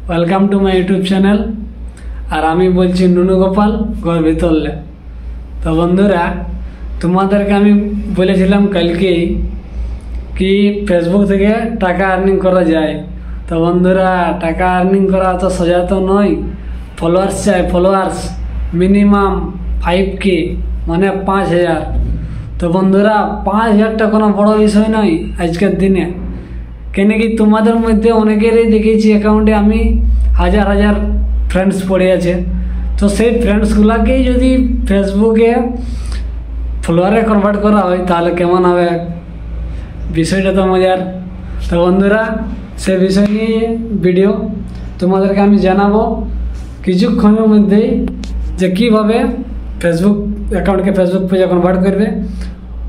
Welcome to my YouTube channel. আর আমি বলছি নুনু গোপাল ঘর ভিতরলে। তো বন্ধুরা, তোমাদেরকে আমি বলেছিলাম কালকেই কি ফেসবুক থেকে টাকা আর্নিং করা যায়। তো বন্ধুরা, টাকা আর্নিং করা তো সোজা তো নয়। ফলোয়ার্স চাই, ফলোয়ার্স মিনিমাম 5K মানে 5000। তো বন্ধুরা, 5000টা কোনো বড় বিষয় নয় আজকের দিনে। কেন কি তোমাদের মধ্যে অনেকেরই দেখেছি অ্যাকাউন্টে আমি হাজার ফ্রেন্ডস পড়ে আছে। তো সেই ফ্রেন্ডসগুলোকেই যদি ফেসবুকে ফলোয়ারে কনভার্ট করা হয় তাহলে কেমন হবে? বিষয়টা তো মজার। তো বন্ধুরা, সে বিষয় নিয়ে ভিডিও তোমাদেরকে আমি জানাবো কিছুক্ষণের মধ্যেই যে কীভাবে ফেসবুক অ্যাকাউন্টকে ফেসবুক পেজে কনভার্ট করবে।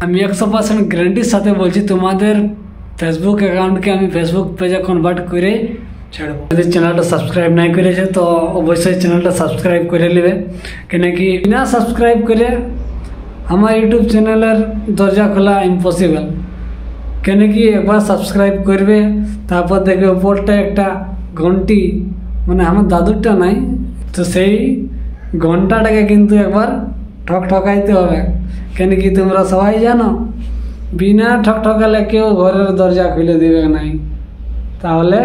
আমি 100% গ্যারান্টির সাথে বলছি তোমাদের ফেসবুক অ্যাকাউন্টকে আমি ফেসবুক পেজে কনভার্ট করে ছাড়বো। যদি চ্যানেলটা সাবস্ক্রাইব নাই করেছে তো অবশ্যই চ্যানেলটা সাবস্ক্রাইব করে নেবে। কেন কি বিনা সাবস্ক্রাইব করে আমার ইউটিউব চ্যানেলের দরজা খোলা ইম্পসিবল। কেন কি একবার সাবস্ক্রাইব করবে, তারপর দেখবে উপরটা একটা ঘন্টি, মানে আমার দাদুরটা নাই, তো সেই ঘন্টাটাকে কিন্তু একবার ঠকাইতে হবে। কেন কি তোমরা সবাই জানো বিনা ঠকালে কেউ ঘরের দরজা খুলে দেবে নাই। তাহলে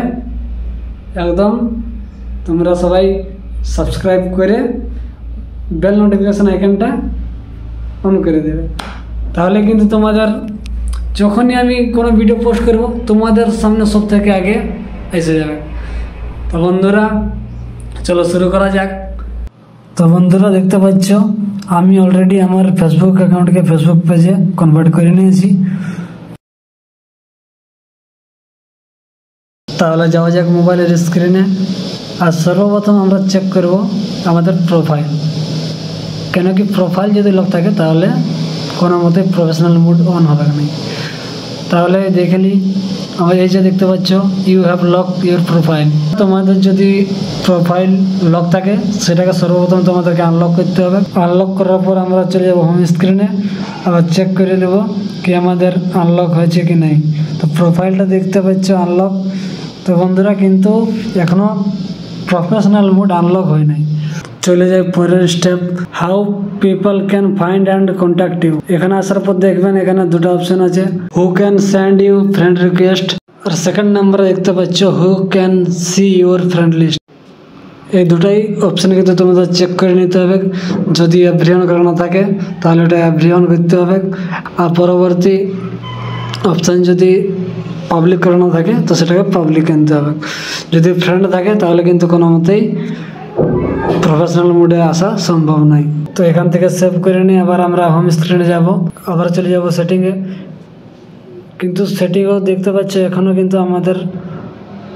একদম তোমরা সবাই সাবস্ক্রাইব করে বেল নোটিফিকেশন আইকনটা অন করে দেবে। তাহলে কিন্তু তোমাদের যখনই আমি কোনো ভিডিও পোস্ট করব তোমাদের সামনে সব থেকে আগে এসে যাবে। তো বন্ধুরা, চলো শুরু করা যাক। তো বন্ধুরা, দেখতে পাচ্ছ আমি অলরেডি আমার ফেসবুক অ্যাকাউন্টকে ফেসবুক পেজে কনভার্ট করে নিয়েছি। তাহলে যাওয়া যাক মোবাইলের স্ক্রিনে। আর সর্বপ্রথম আমরা চেক করব আমাদের প্রোফাইল। কেন কি প্রোফাইল যদি লক থাকে তাহলে কোনো মতে প্রফেশনাল মোড অন হবে না। তাহলে দেখে নিই, আমার এই যে দেখতে পাচ্ছ you have lock your profile. তোমাদের যদি প্রোফাইল লক থাকে সেটাকে সর্বপ্রথম তোমাদেরকে আনলক করতে হবে। আনলক করার পর আমরা চলে যাব হোম স্ক্রিনে, আবার চেক করে নেব কি আমাদের আনলক হয়েছে কি নাই। তো প্রোফাইলটা দেখতে পাচ্ছ আনলক। তো বন্ধুরা, কিন্তু এখনও প্রফেশনাল মোড আনলক হয় নাই। চলে যায় পরের step, how people can find and contact you. এখানে আসার পর দেখবেন এখানে দুটো অপশন আছে, who can send you friend request, আর সেকেন্ড নাম্বারে দেখতে পাচ্ছ who can see your friend list. এই দুটাই অপশান কিন্তু তোমাদের চেক করে নিতে হবে। যদি এভরিওয়ান করানো থাকে তাহলে ওটা এভরিওয়ান করতে হবে। আর পরবর্তী অপশান যদি পাবলিক করানো থাকে তো সেটাকে পাবলিক আনতে হবে। যদি ফ্রেন্ড থাকে তাহলে কিন্তু কোনো মতেই প্রফেশনাল মোডে আসা সম্ভব নয়। তো এখান থেকে সেভ করে নিয়ে আবার আমরা হোম স্ক্রিনে যাব, আবার চলে যাব সেটিংয়ে। কিন্তু সেটিংও দেখতে পাচ্ছি এখনও কিন্তু আমাদের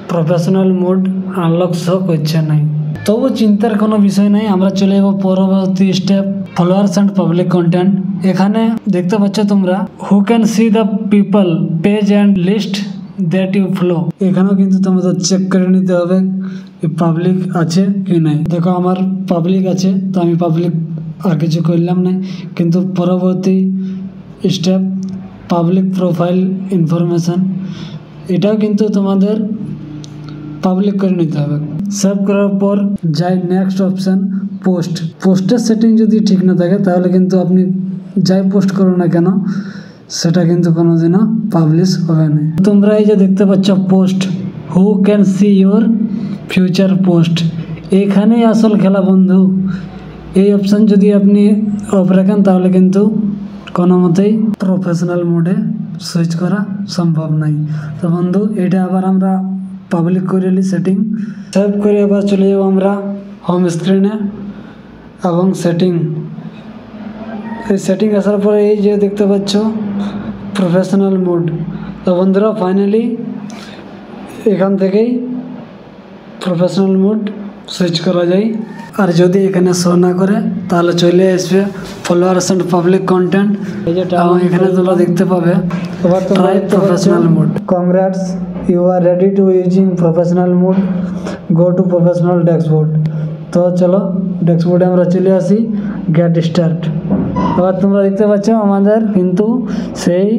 প্রফেশনাল মোড আনলক শো করছে নাই। তবু চিন্তার কোনো বিষয় নাই, আমরা চলে যাব পরবর্তী step, followers and public content. এখানে দেখতে পাচ্ছ তোমরা who can see the people page and list that you follow. এখানেও কিন্তু তোমাদের চেক করে নিতে হবে পাবলিক আছে কি নাই। দেখো আমার পাবলিক আছে, তো আমি পাবলিক আর কিছু করলাম না। কিন্তু পরবর্তী স্টেপ পাবলিক প্রোফাইল ইনফরমেশন, এটাও কিন্তু তোমাদের পাবলিক করে নিতে হবে। সেভ করার পর যাই নেক্সট অপশান পোস্ট। পোস্টের সেটিং যদি ঠিক না থাকে তাহলে কিন্তু আপনি যাই পোস্ট করো না কেন সেটা কিন্তু কোনোদিনও পাবলিশ হবে না। তোমরা এই যে দেখতে পাচ্ছ post, who can see your future post, এইখানেই আসল খেলা বন্ধু। এই অপশান যদি আপনি অফ রাখেন তাহলে কিন্তু কোনো মতেই প্রফেশনাল মোডে সুইচ করা সম্ভব নাই। তো বন্ধু, এটা আবার আমরা পাবলিক করে নিই সেটিং। সেভ করে আবার চলে যাব আমরা হোম স্ক্রিনে এবং সেটিং। এই সেটিং আসার পরে এই যে দেখতে পাচ্ছ প্রফেশনাল মোড। তো বন্ধুরা, ফাইনালি এখান থেকেই প্রফেশনাল মোড সুইচ করা যায়। আর যদি এখানে শো না করে তাহলে চলে আসবে ফলোয়ার্স অ্যান্ড পাবলিক কন্টেন্ট, এবং এখানে তোমরা দেখতে পাবে try professional mode. Congrats, you are ready to using professional mode, go to professional dashboard. তো চলো ড্যাশবোর্ডে আমরা চলে আসি, গেট স্টার্ট। এবার তোমরা দেখতে পাচ্ছ আমাদের কিন্তু সেই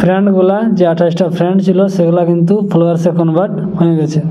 ফ্রেন্ডগুলা যে 28টা ফ্রেন্ড ছিল সেগুলা কিন্তু ফলোয়ার্সে কনভার্ট হয়ে গেছে।